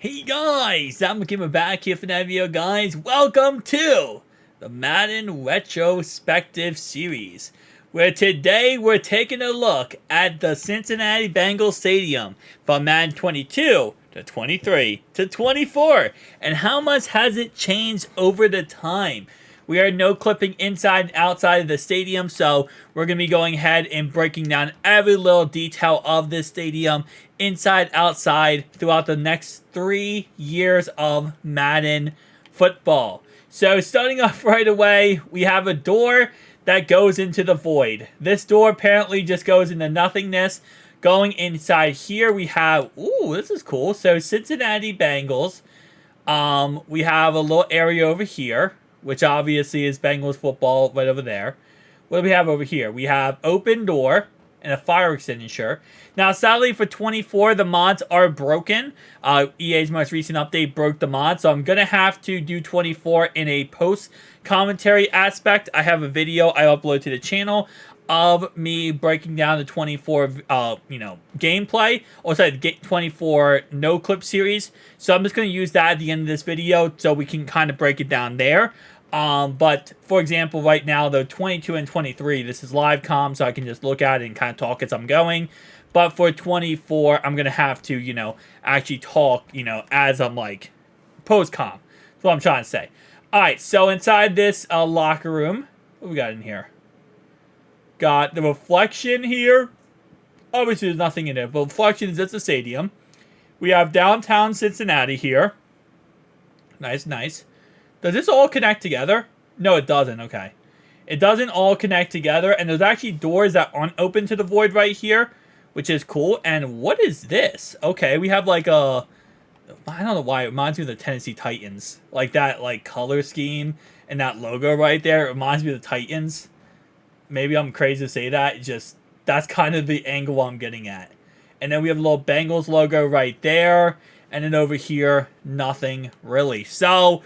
Hey guys, I'm Gamer back here for that video, guys. Welcome to the Madden Retrospective Series, where today we're taking a look at the Cincinnati Bengals Stadium from Madden 22 to 23 to 24, and how much has it changed over the time. We are no clipping inside and outside of the stadium, so we're going to be going ahead and breaking down every little detail of this stadium, inside, outside, throughout the next 3 years of Madden football. So starting off right away, we have a door that goes into the void. This door apparently just goes into nothingness. Going inside here, we have, ooh, this is cool. So Cincinnati Bengals. We have a little area over here, which obviously is Bengals football right over there. What do we have over here? We have open door and a fire extinguisher. Now, sadly for 24, the mods are broken. EA's most recent update broke the mod, so I'm going to have to do 24 in a post-commentary aspect. I have a video I upload to the channel of me breaking down the 24, gameplay, or sorry, the 24 no-clip series. So I'm just going to use that at the end of this video so we can kind of break it down there. But for example, right now, though, 22 and 23, this is live comm, so I can just look at it and kind of talk as I'm going. But for 24, I'm going to have to, actually talk, as I'm like post-comm. That's what I'm trying to say. All right, so inside this locker room, what we got in here? Got the reflection here. Obviously, there's nothing in it, but reflection is just a stadium. We have downtown Cincinnati here. Nice, nice. Does this all connect together? No, it doesn't. Okay. It doesn't all connect together, and there's actually doors that aren't open to the void right here, which is cool. And what is this? Okay, we have like a... I don't know why. It reminds me of the Tennessee Titans. Like that color scheme and that logo right there. It reminds me of the Titans. Maybe I'm crazy to say that. It's just, that's kind of the angle I'm getting at. And then we have a little Bengals logo right there. And then over here, nothing really. So...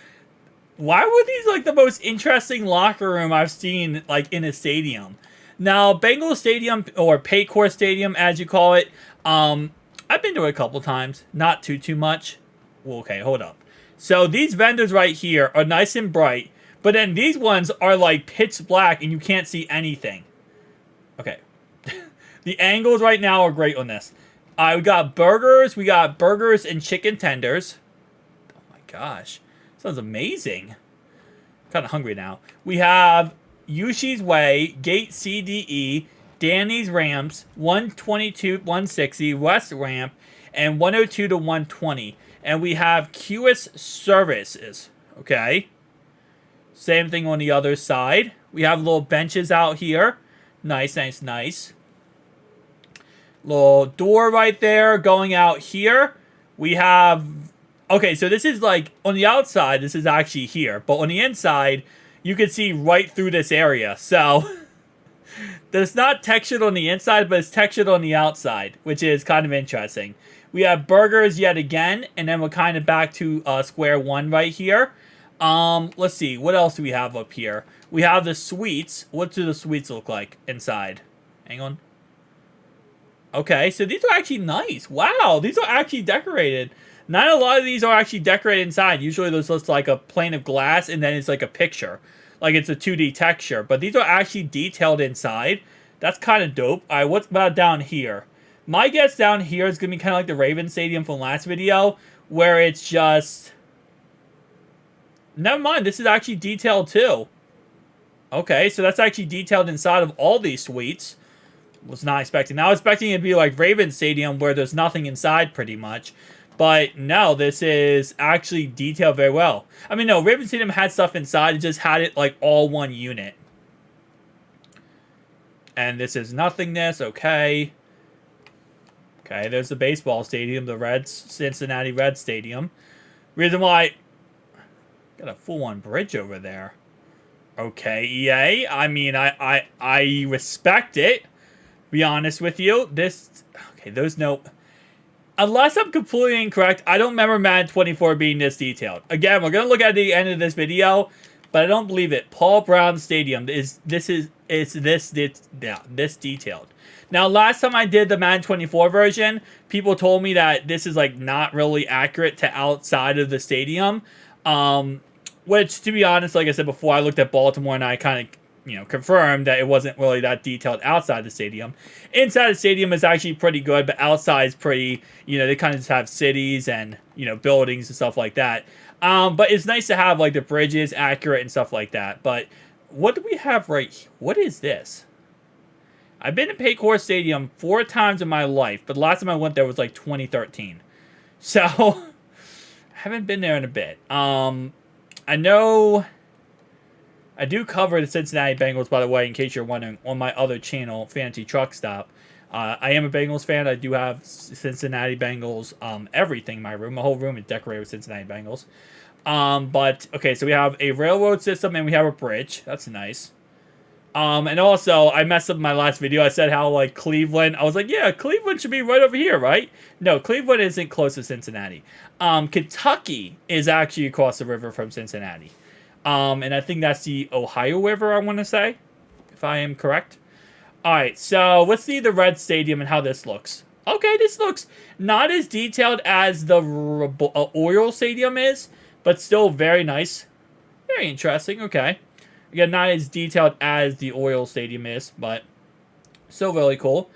why were these like the most interesting locker room I've seen like in a stadium? Now, Bengals Stadium, or Paycor Stadium as you call it, I've been to it a couple times. Not too much. Well, okay, hold up. So these vendors right here are nice and bright, but then these ones are like pitch black and you can't see anything. Okay. The angles right now are great on this. We got burgers. We got burgers and chicken tenders. Oh my gosh. Sounds amazing. Kind of hungry now. We have Yushi's Way, Gate CDE, Danny's Ramps, 122, 160, West Ramp, and 102 to 120. And we have QS Services. Okay. Same thing on the other side. We have little benches out here. Nice, nice, nice. Little door right there going out here. We have... okay, so this is like, on the outside, this is actually here. But on the inside, you can see right through this area. So, there's not textured on the inside, but it's textured on the outside, which is kind of interesting. We have burgers yet again, and then we're kind of back to square one right here. Let's see, what else do we have up here? We have the suites. What do the suites look like inside? Hang on. Okay, so these are actually nice. Wow, these are actually decorated. Not a lot of these are actually decorated inside. Usually there's just like a plane of glass and then it's like a picture. Like it's a 2D texture. But these are actually detailed inside. That's kind of dope. Alright, what's about down here? My guess down here is going to be kind of like the Ravens Stadium from last video. Where it's just... never mind, this is actually detailed too. Okay, so that's actually detailed inside of all these suites. Was not expecting. I was expecting it to be like Ravens Stadium where there's nothing inside pretty much. But no, this is actually detailed very well. I mean, no, Ravens Stadium had stuff inside. It just had it like all one unit. And this is nothingness. Okay. Okay, there's the baseball stadium, the Reds, Cincinnati Reds Stadium. Reason why... got a full-on bridge over there. Okay, EA. I mean, I respect it. Be honest with you. This... okay, there's no... unless I'm completely incorrect, I don't remember Madden 24 being this detailed. Again, we're going to look at the end of this video, but I don't believe it. Paul Brown Stadium is this detailed. Now, last time I did the Madden 24 version, people told me that this is like not really accurate to outside of the stadium. Which, to be honest, like I said before, I looked at Baltimore and I kind of, confirmed that it wasn't really that detailed outside the stadium. Inside the stadium is actually pretty good, but outside is pretty, they kind of just have cities and, buildings and stuff like that. But it's nice to have, like, the bridges accurate and stuff like that. But what do we have right here? What is this? I've been to Paycor Stadium 4 times in my life, but the last time I went there was, like, 2013. So, I haven't been there in a bit. I know I do cover the Cincinnati Bengals, by the way, in case you're wondering, on my other channel, Fantasy Truck Stop. I am a Bengals fan. I do have Cincinnati Bengals everything in my room. My whole room is decorated with Cincinnati Bengals. But, okay, so we have a railroad system and we have a bridge. That's nice. And also, I messed up in my last video. I said how, like, Cleveland, I was like, yeah, Cleveland should be right over here, right? No, Cleveland isn't close to Cincinnati. Kentucky is actually across the river from Cincinnati. And I think that's the Ohio River, I want to say, if I am correct. Alright, so let's see the red stadium and how this looks. Okay, this looks not as detailed as the Oriole Stadium is, but still very nice. Very interesting, okay. Again, not as detailed as the Oriole Stadium is, but still really cool.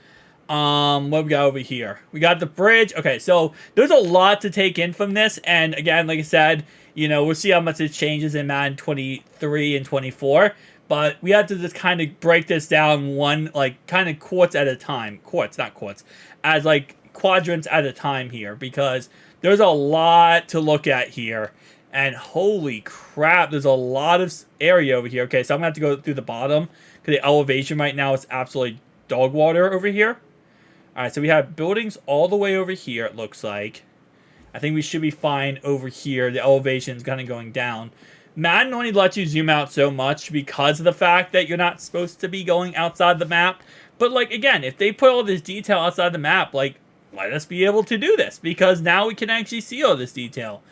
What we got over here? We got the bridge. Okay, so there's a lot to take in from this, and again, like I said, we'll see how much it changes in Madden 23 and 24, but we have to just kind of break this down kind of quarts at a time. Quarts, not quarts. As, like, quadrants at a time here, because there's a lot to look at here. And holy crap, there's a lot of area over here. Okay, so I'm going to have to go through the bottom, because the elevation right now is absolutely dog water over here. Alright, so we have buildings all the way over here, it looks like. I think we should be fine over here. The elevation is kind of going down. Madden only lets you zoom out so much because of the fact that you're not supposed to be going outside the map. But, like, again, if they put all this detail outside the map, like, let us be able to do this, because now we can actually see all this detail.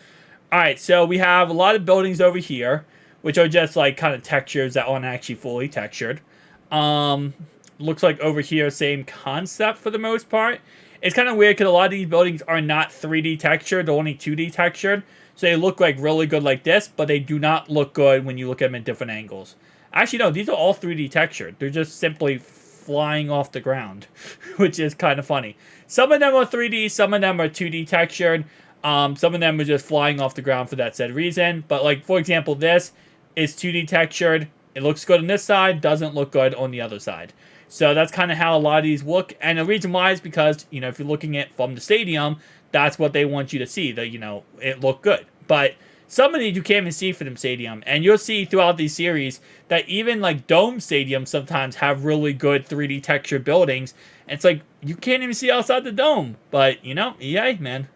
Alright, so we have a lot of buildings over here, which are just, like, kind of textures that aren't actually fully textured. Looks like over here, same concept for the most part. It's kind of weird because a lot of these buildings are not 3D textured, they're only 2D textured. So they look like really good like this, but they do not look good when you look at them at different angles. Actually, no, these are all 3D textured. They're just simply flying off the ground, which is kind of funny. Some of them are 3D, some of them are 2D textured. Some of them are just flying off the ground for that said reason. But, like, for example, this is 2D textured. It looks good on this side, doesn't look good on the other side. So that's kind of how a lot of these look. And the reason why is because, if you're looking at from the stadium, that's what they want you to see. That, it looked good. But some of these you can't even see from the stadium. And you'll see throughout these series that even, like, dome stadiums sometimes have really good 3D textured buildings. And it's like, you can't even see outside the dome. But, EA, man.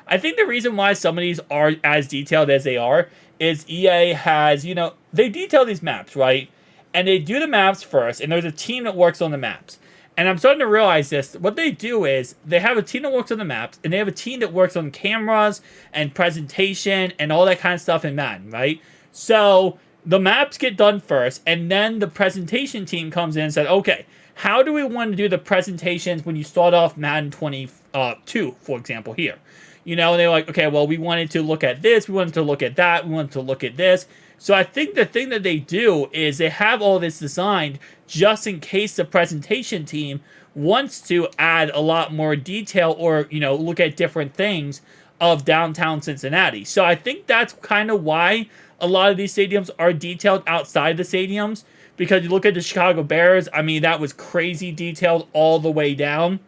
I think the reason why some of these are as detailed as they are is EA has, they detail these maps, right? And they do the maps first, and there's a team that works on the maps. And I'm starting to realize this. What they do is, they have a team that works on the maps, and they have a team that works on cameras and presentation and all that kind of stuff in Madden, right? So, the maps get done first, and then the presentation team comes in and says, okay, how do we want to do the presentations when you start off Madden 22, for example, here? And they're like, okay, well, we wanted to look at this, we wanted to look at that, we wanted to look at this. So I think the thing that they do is they have all this designed just in case the presentation team wants to add a lot more detail or, look at different things of downtown Cincinnati. So I think that's kind of why a lot of these stadiums are detailed outside the stadiums. Because you look at the Chicago Bears, I mean, that was crazy detailed all the way down.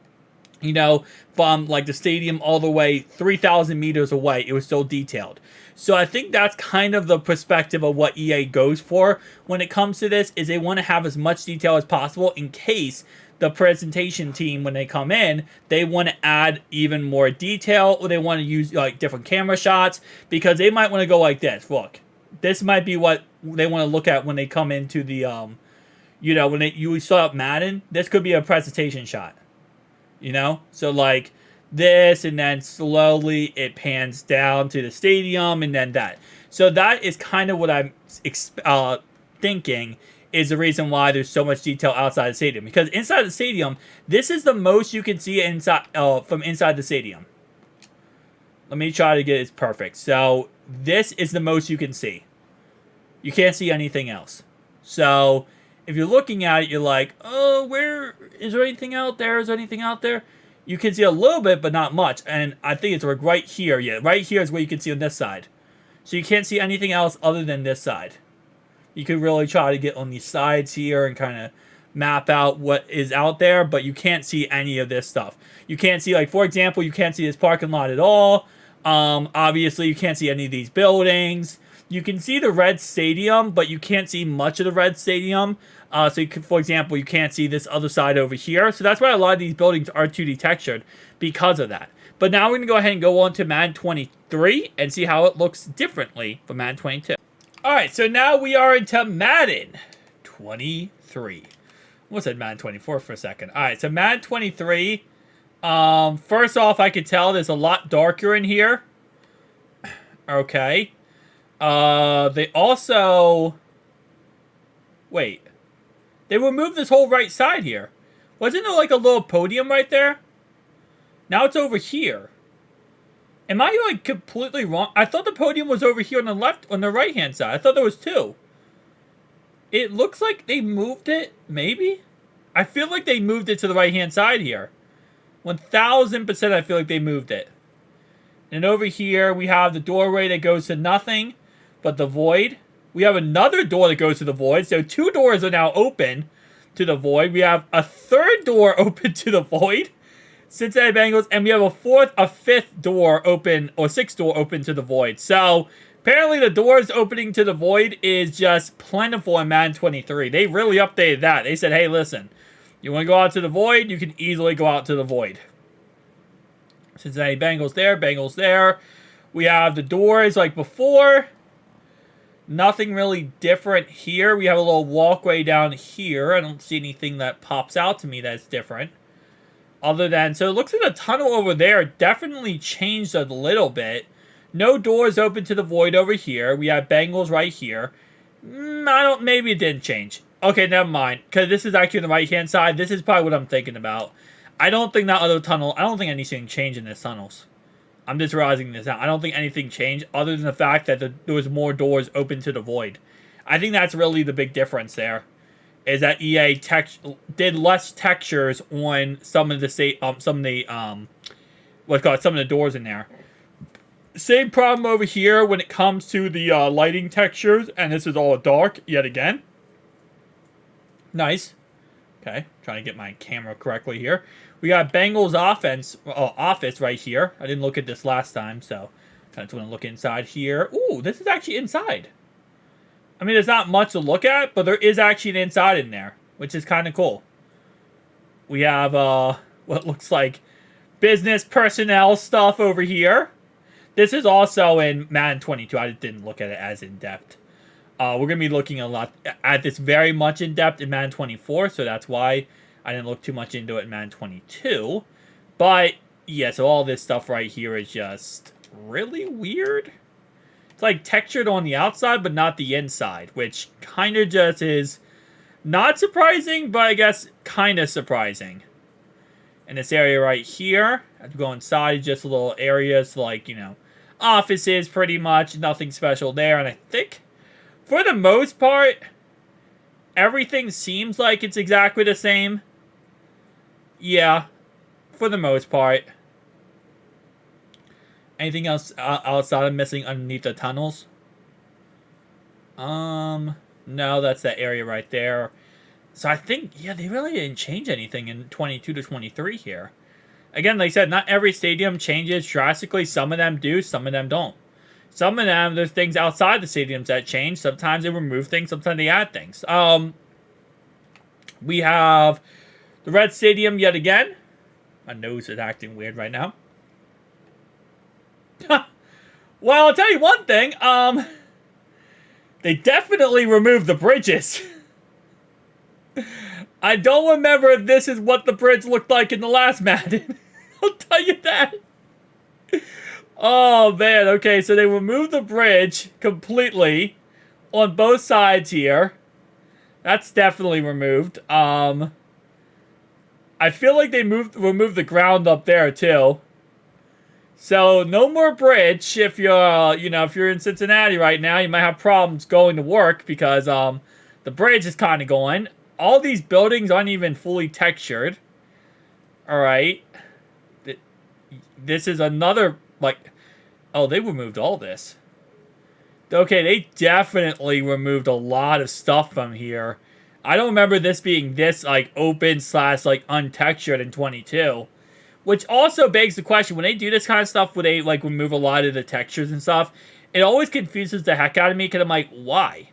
From, like, the stadium all the way 3,000 meters away, it was still detailed. So I think that's kind of the perspective of what EA goes for when it comes to this, is they want to have as much detail as possible in case the presentation team, when they come in, they want to add even more detail, or they want to use, like, different camera shots, because they might want to go like this. Look, this might be what they want to look at when they come into the, when you start up Madden, this could be a presentation shot. So, like, this, and then slowly it pans down to the stadium, and then that. So that is kind of what I'm thinking is the reason why there's so much detail outside the stadium. Because inside the stadium, this is the most you can see inside from inside the stadium. Let me try to get it perfect. So this is the most you can see. You can't see anything else. So if you're looking at it, you're like, oh, where is there anything out there? Is there anything out there? You can see a little bit, but not much. And I think it's like right here. Yeah, right here is where you can see on this side. So you can't see anything else other than this side. You could really try to get on these sides here and kind of map out what is out there, but you can't see any of this stuff. You can't see, like, for example, you can't see this parking lot at all. Obviously, you can't see any of these buildings. You can see the red stadium, but you can't see much of the red stadium. So, you can, for example, you can't see this other side over here. So that's why a lot of these buildings are 2D textured because of that. But now we're going to go ahead and go on to Madden 23 and see how it looks differently from Madden 22. Alright, so now we are into Madden 23. I almost said Madden 24 for a second. Alright, so Madden 23. First off, I could tell there's a lot darker in here. Okay. They also... Wait. They removed this whole right side here. Wasn't there like a little podium right there? Now it's over here. Am I like completely wrong? I thought the podium was over here on the left, on the right-hand side. I thought there was two. It looks like they moved it, maybe? I feel like they moved it to the right-hand side here. 1000% I feel like they moved it. And over here, we have the doorway that goes to nothing but the void. We have another door that goes to the void. So 2 doors are now open to the void. We have a 3rd door open to the void. Cincinnati Bengals. And we have a 5th door open, or 6th door open to the void. So apparently the doors opening to the void is just plentiful in Madden 23. They really updated that. They said, hey, listen, you want to go out to the void? You can easily go out to the void. Cincinnati Bengals there. We have the doors like before. Nothing really different here. We have a little walkway down here. I don't see anything that pops out to me that's different. Other than, so it looks like the tunnel over there definitely changed a little bit. No doors open to the void over here. We have Bengals right here. Maybe it didn't change. Okay, never mind. Because this is actually on the right-hand side. This is probably what I'm thinking about. I don't think that other tunnel, I don't think anything changed in these tunnels. I'm just realizing this now. I don't think anything changed other than the fact that there was more doors open to the void. I think that's really the big difference there. Is that EA did less textures on some of the some of the doors in there. Same problem over here when it comes to the lighting textures, and this is all dark yet again. Nice. Okay, trying to get my camera correctly here. We got Bengals office right here. I didn't look at this last time, so I just want to look inside here. Ooh, this is actually inside. I mean, there's not much to look at, but there is actually an inside in there, which is kind of cool. We have what looks like business personnel stuff over here. This is also in Madden 22. I didn't look at it as in-depth. We're going to be looking a lot at this very much in-depth in Madden 24, so that's why I didn't look too much into it in Madden 22. But, yeah, so all this stuff right here is just really weird. It's like textured on the outside, but not the inside, which kind of just is not surprising, but I guess kind of surprising. In this area right here, as we go inside, just little areas like, you know, offices pretty much, nothing special there. And I think, for the most part, everything seems like it's exactly the same. Yeah, for the most part. Anything else outside of missing underneath the tunnels? No, that's that area right there. So I think, yeah, they really didn't change anything in 22 to 23 here. Again, like I said, not every stadium changes drastically. Some of them do, some of them don't. Some of them, there's things outside the stadiums that change. Sometimes they remove things, sometimes they add things. We have the red stadium yet again. My nose is acting weird right now. Well, I'll tell you one thing. They definitely removed the bridges. I don't remember if this is what the bridge looked like in the last Madden. I'll tell you that. Oh, man. Okay, so they removed the bridge completely on both sides here. That's definitely removed. I feel like they removed the ground up there too. So no more bridge if you're, if you're in Cincinnati right now, you might have problems going to work because the bridge is kind of going. All these buildings aren't even fully textured. All right. This is another, like, oh, they removed all this. Okay, they definitely removed a lot of stuff from here. I don't remember this being this, like, open slash, like, untextured in 22. Which also begs the question, when they do this kind of stuff, where they, like, remove a lot of the textures and stuff, it always confuses the heck out of me, because I'm like, why?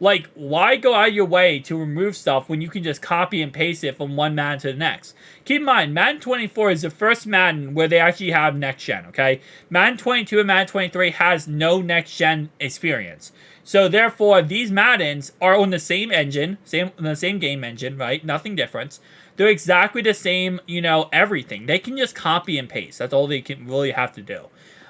Like, why go out of your way to remove stuff when you can just copy and paste it from one Madden to the next? Keep in mind, Madden 24 is the first Madden where they actually have next-gen, okay? Madden 22 and Madden 23 has no next-gen experience. So, therefore, these Maddens are on the same engine, the same game engine, right? Nothing different. They're exactly the same, everything. They can just copy and paste. That's all they can really have to do.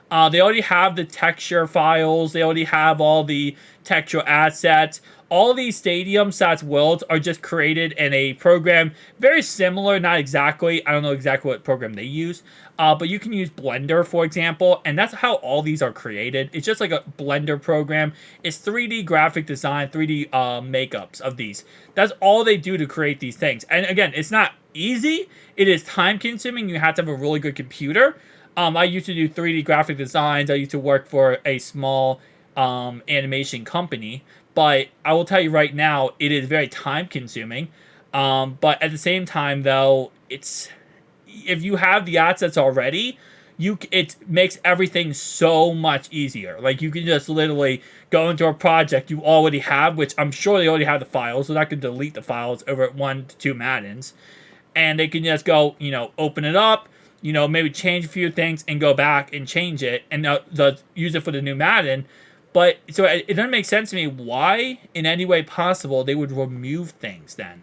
They already have the texture files. They already have all the texture assets. All these stadium stats worlds are just created in a program very similar, not exactly. I don't know exactly what program they use. But you can use Blender, for example, and that's how all these are created. It's just like a Blender program. It's 3D graphic design, 3D makeups of these. That's all they do to create these things. And again, it's not easy. It is time consuming. You have to have a really good computer. I used to do 3D graphic designs. I used to work for a small animation company. But I will tell you right now, it is very time consuming. But at the same time, though, if you have the assets already, it makes everything so much easier. Like, you can just literally go into a project you already have, which I'm sure they already have the files, so that can delete the files over at 1 to 2 Maddens. And they can just go, open it up, maybe change a few things and go back and change it and use it for the new Madden. But so it doesn't make sense to me why, in any way possible, they would remove things then.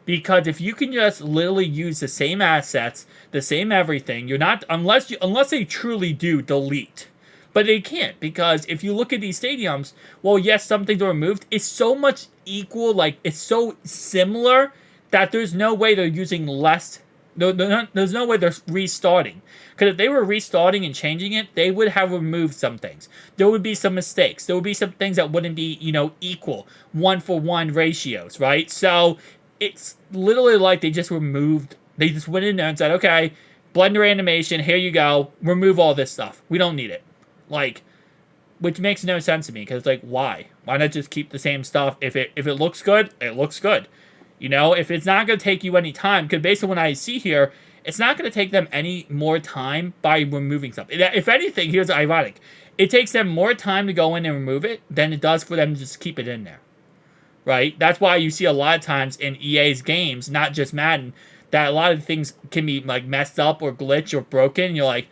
Because if you can just literally use the same assets, the same everything, you're not, unless they truly do delete. But they can't, because if you look at these stadiums, well, yes, some things are removed. It's so much equal, like, it's so similar that there's no way they're using less. There's no way they're restarting. Because if they were restarting and changing it, they would have removed some things. There would be some mistakes. There would be some things that wouldn't be, equal 1-for-1 ratios, right? So it's literally like they just went in there and said, okay, Blender animation, here you go. Remove all this stuff. We don't need it. Like, which makes no sense to me, because, like, why? Why not just keep the same stuff? If it looks good, it looks good. If it's not going to take you any time, because based on what I see here, it's not going to take them any more time by removing stuff. If anything, here's ironic. It takes them more time to go in and remove it than it does for them to just keep it in there. Right? That's why you see a lot of times in EA's games, not just Madden, that a lot of things can be, like, messed up or glitched or broken. And you're like,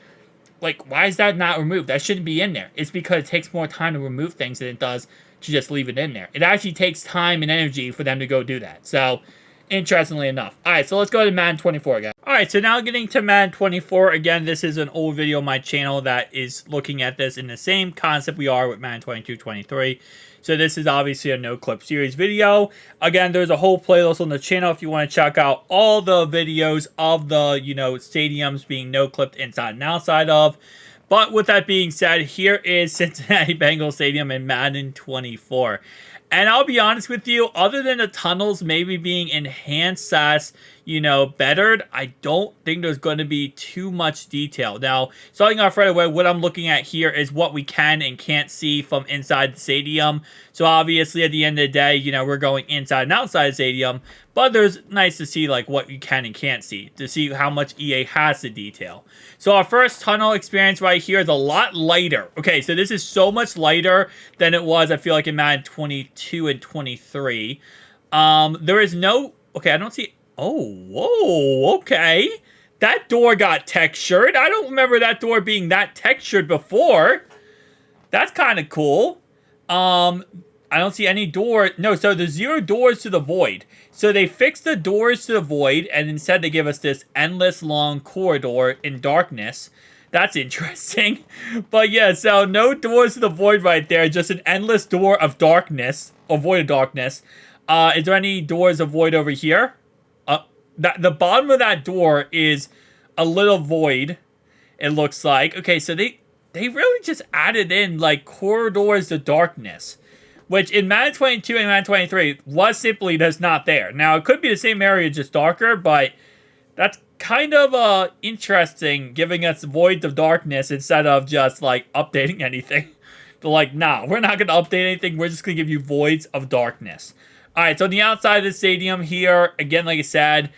why is that not removed? That shouldn't be in there. It's because it takes more time to remove things than it does to just leave it in there. It actually takes time and energy for them to go do that. So, interestingly enough. Alright, so let's go to Madden 24 again. Alright, so now getting to Madden 24. Again, this is an old video on my channel that is looking at this in the same concept we are with Madden 22, 23. So this is obviously a no-clip series video. Again, there's a whole playlist on the channel if you want to check out all the videos of the, stadiums being no-clipped inside and outside of. But with that being said, here is Cincinnati Bengals Stadium in Madden 24. And I'll be honest with you, other than the tunnels maybe being enhanced as, bettered, I don't think there's going to be too much detail. Now, starting off right away, what I'm looking at here is what we can and can't see from inside the stadium. So obviously, at the end of the day, we're going inside and outside the stadium. But there's nice to see, like, what you can and can't see, to see how much EA has to detail. So our first tunnel experience right here is a lot lighter. Okay, so this is so much lighter than it was, I feel like, in Madden 22 and 23. There is no... Okay, I don't see... Oh, whoa, okay. That door got textured. I don't remember that door being that textured before. That's kind of cool. I don't see any door. No, so there's 0 doors to the void. So they fixed the doors to the void, and instead they give us this endless long corridor in darkness. That's interesting. But yeah, so no doors to the void right there. Just an endless door of darkness, or void of darkness. Is there any doors of void over here? The bottom of that door is a little void, it looks like. Okay, so they really just added in, like, corridors to darkness, which in Madden 22 and Madden 23 was simply just not there. Now, it could be the same area, just darker, but that's kind of interesting, giving us voids of darkness instead of just, like, updating anything. They're like, nah, we're not going to update anything. We're just going to give you voids of darkness. All right, so on the outside of the stadium here, again, like I said,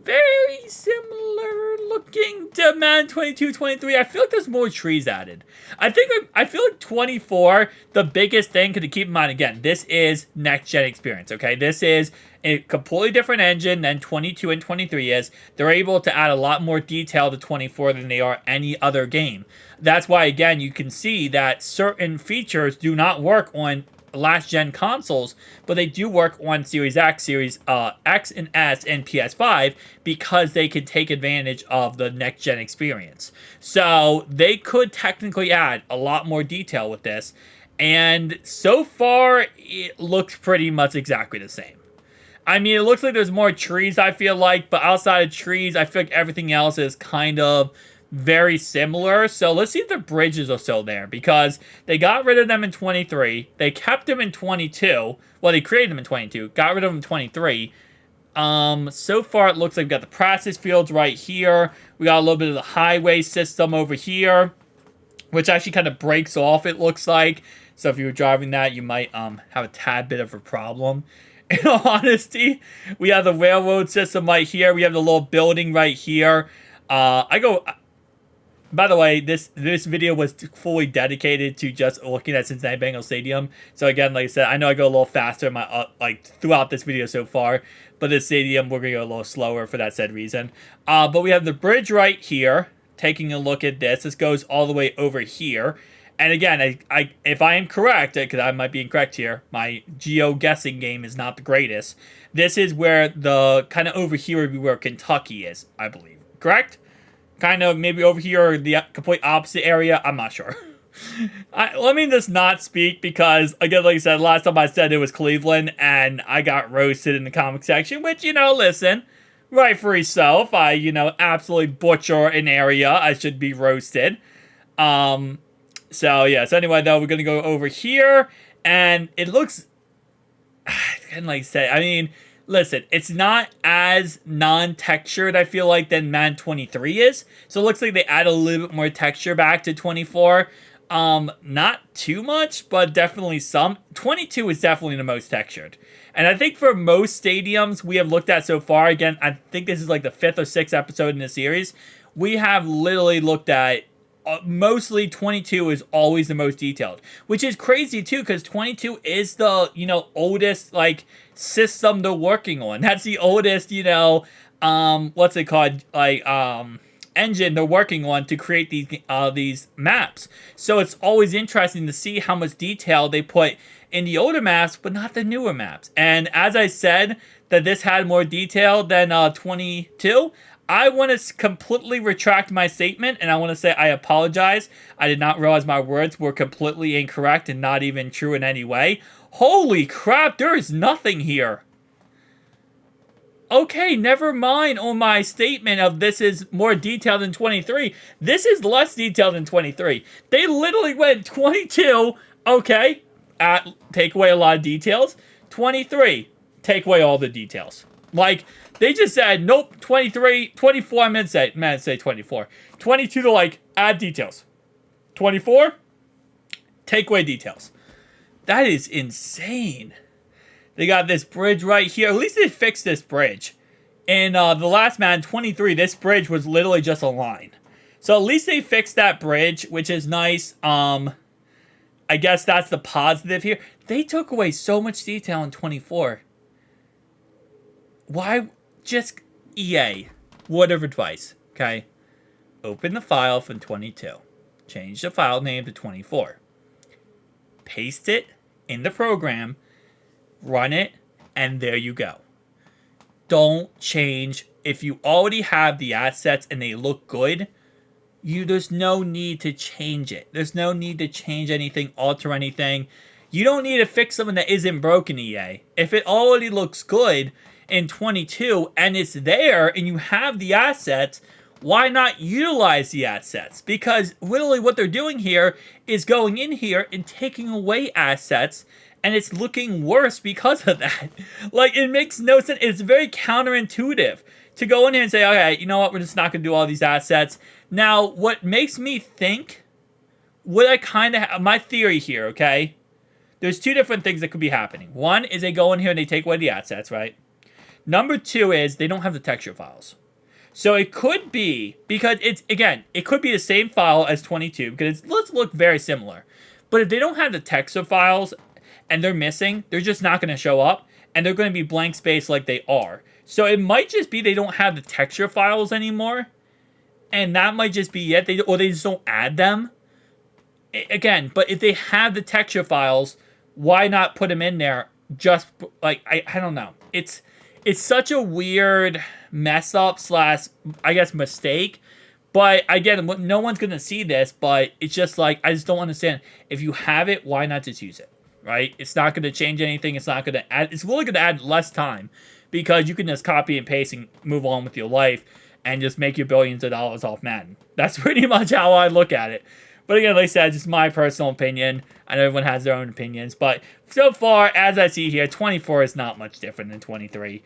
very similar looking to Madden 22, 23. I feel like there's more trees added. I feel like 24, the biggest thing, to keep in mind, again, this is next-gen experience, okay? This is a completely different engine than 22 and 23 is. They're able to add a lot more detail to 24 than they are any other game. That's why, again, you can see that certain features do not work on last-gen consoles, but they do work on Series X, Series X and S, and PS5 because they can take advantage of the next-gen experience. So they could technically add a lot more detail with this, and so far, it looks pretty much exactly the same. I mean, it looks like there's more trees, I feel like, but outside of trees, I feel like everything else is kind of very similar. So let's see if the bridges are still there, because they got rid of them in 23. They kept them in 22. Well, they created them in 22. Got rid of them in 23. So far it looks like we've got the practice fields right here. We got a little bit of the highway system over here, which actually kind of breaks off, it looks like. So if you were driving that, you might have a tad bit of a problem. In all honesty, we have the railroad system right here. We have the little building right here. By the way, this video was fully dedicated to just looking at Cincinnati Bengals Stadium. So again, like I said, I know I go a little faster in my throughout this video so far, but this stadium we're gonna go a little slower for that said reason. But we have the bridge right here. Taking a look at this, this goes all the way over here. And again, if I am correct, because I might be incorrect here, my geo-guessing game is not the greatest. This is where the kind of over here would be where Kentucky is, I believe. Correct? Kind of maybe over here or the complete opposite area. I'm not sure. Let me just not speak because, again, like I said, last time I said it was Cleveland and I got roasted in the comic section, which, listen, rightfully so. If I, absolutely butcher an area, I should be roasted. So, yeah. So, anyway, though, we're going to go over here. And it looks... kind of like I said, I mean, listen, it's not as non-textured, I feel like, than Madden 23 is. So, it looks like they add a little bit more texture back to 24. Not too much, but definitely some. 22 is definitely the most textured. And I think for most stadiums we have looked at so far, again, I think this is like the 5th or 6th episode in the series, we have literally looked at mostly 22 is always the most detailed, which is crazy too, because 22 is the, oldest, system they're working on. That's the oldest, what's it called, engine they're working on to create these maps. So it's always interesting to see how much detail they put in the older maps, but not the newer maps. And as I said, that this had more detail than 22, I want to completely retract my statement, and I want to say I apologize. I did not realize my words were completely incorrect and not even true in any way. Holy crap, there is nothing here. Okay, never mind on my statement of this is more detailed than 23. This is less detailed than 23. They literally went 22, okay, take away a lot of details. 23, take away all the details. They just said, nope, 23, 24, I meant to say 24. 22 to, add details. 24, take away details. That is insane. They got this bridge right here. At least they fixed this bridge. In the last Madden 23, this bridge was literally just a line. So at least they fixed that bridge, which is nice. I guess that's the positive here. They took away so much detail in 24. Why? Just EA. Word of advice, okay? Open the file from 22. Change the file name to 24. Paste it in the program. Run it, and there you go. Don't change. If you already have the assets and they look good, there's no need to change it. There's no need to change anything, alter anything. You don't need to fix something that isn't broken, EA. If it already looks good in 22 and it's there and you have the assets, why not utilize the assets? Because literally what they're doing here is going in here and taking away assets, and it's looking worse because of that. Like, it makes no sense. It's very counterintuitive to go in here and say, okay, you know what, we're just not going to do all these assets. Now, what makes me think, what I kind of my theory here, okay? There's two different things that could be happening. One is they go in here and they take away the assets, right? Number two is they don't have the texture files. So it could be, because it's, again, it could be the same file as 22, because it let's look very similar. But if they don't have the texture files and they're missing, they're just not going to show up, and they're going to be blank space like they are. So it might just be they don't have the texture files anymore, and that might just be it. Or they just don't add them. Again, but if they have the texture files, why not put them in there? Just, like, I don't know. It's such a weird mess up slash, I guess, mistake. But again, no one's going to see this, but it's just like, I just don't understand. If you have it, why not just use it, right? It's not going to change anything. It's not going to add, it's really going to add less time, because you can just copy and paste and move on with your life and just make your billions of dollars off Madden. That's pretty much how I look at it. But again, like I said, just my personal opinion. I know everyone has their own opinions, but so far, as I see here, 24 is not much different than 23.